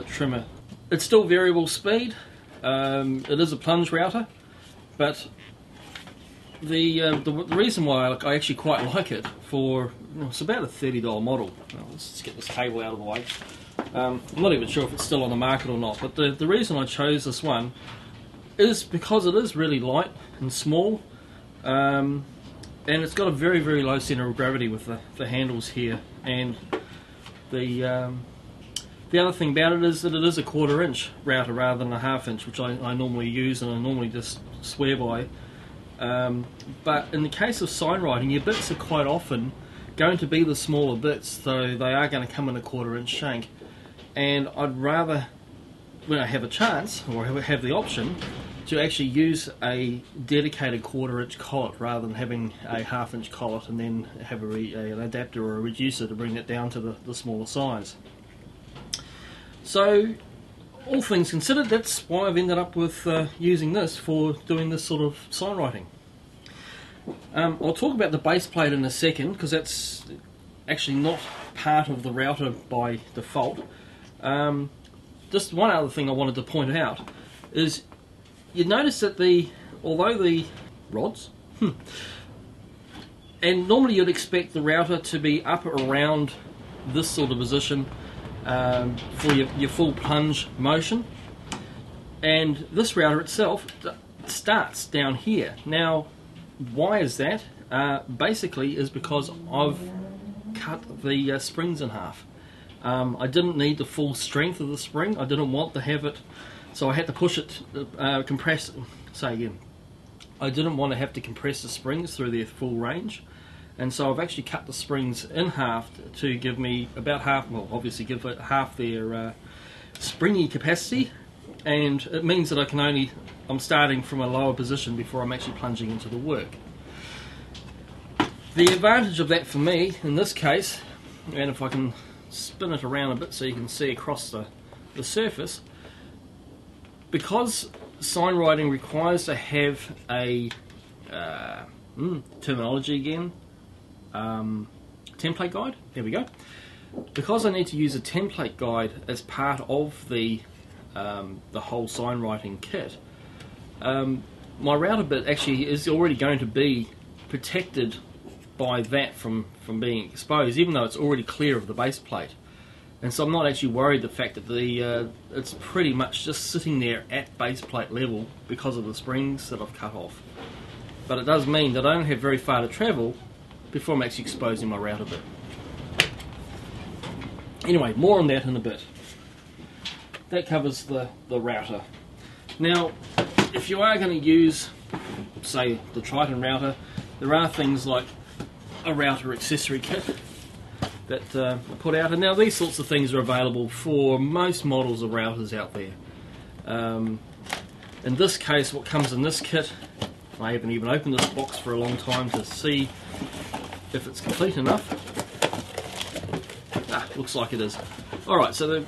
trimmer. It's still variable speed. It is a plunge router, but the reason why I actually quite like it for, it's about a $30 model. Now, let's just get this cable out of the way. I'm not even sure if it's still on the market or not, but the reason I chose this one is because it is really light and small, and it's got a very, very low center of gravity with the handles here. And the other thing about it is that it is a 1/4 inch router rather than a 1/2 inch, which I normally use and I normally just swear by. But in the case of sign writing, your bits are quite often going to be the smaller bits, so they are going to come in a 1/4 inch shank. And I'd rather, when I have a chance or have the option, to actually use a dedicated 1/4 inch collet rather than having a 1/2 inch collet and then have an adapter or a reducer to bring it down to the smaller size. So, all things considered, that's why I've ended up with using this for doing this sort of sign writing. I'll talk about the base plate in a second, because that's actually not part of the router by default. Just one other thing I wanted to point out is you notice that although the rods, and normally you'd expect the router to be up around this sort of position for your full plunge motion, and this router itself starts down here. Now, why is that? Basically is because I've cut the springs in half. I didn't need the full strength of the spring. I didn't want to have it, so I had to push it, compress. Say again. I didn't want to have to compress the springs through their full range, and so I've actually cut the springs in half to give me about half. Well, obviously give it half their springy capacity, and it means that I'm starting from a lower position before I'm actually plunging into the work. The advantage of that for me in this case, and if I can spin it around a bit so you can see across the surface, because sign writing requires to have a terminology again, template guide. There we go. Because I need to use a template guide as part of the whole sign writing kit, my router bit actually is already going to be protected by that from being exposed, even though it's already clear of the base plate. And so I'm not actually worried the fact that it's pretty much just sitting there at base plate level because of the springs that I've cut off. But it does mean that I don't have very far to travel before I'm actually exposing my router bit. Anyway, more on that in a bit. That covers the router. Now, if you are going to use, say, the Triton router, there are things like a router accessory kit that I put out, and now these sorts of things are available for most models of routers out there. In this case, what comes in this kit, I haven't even opened this box for a long time to see if it's complete enough. Looks like it is. Alright, so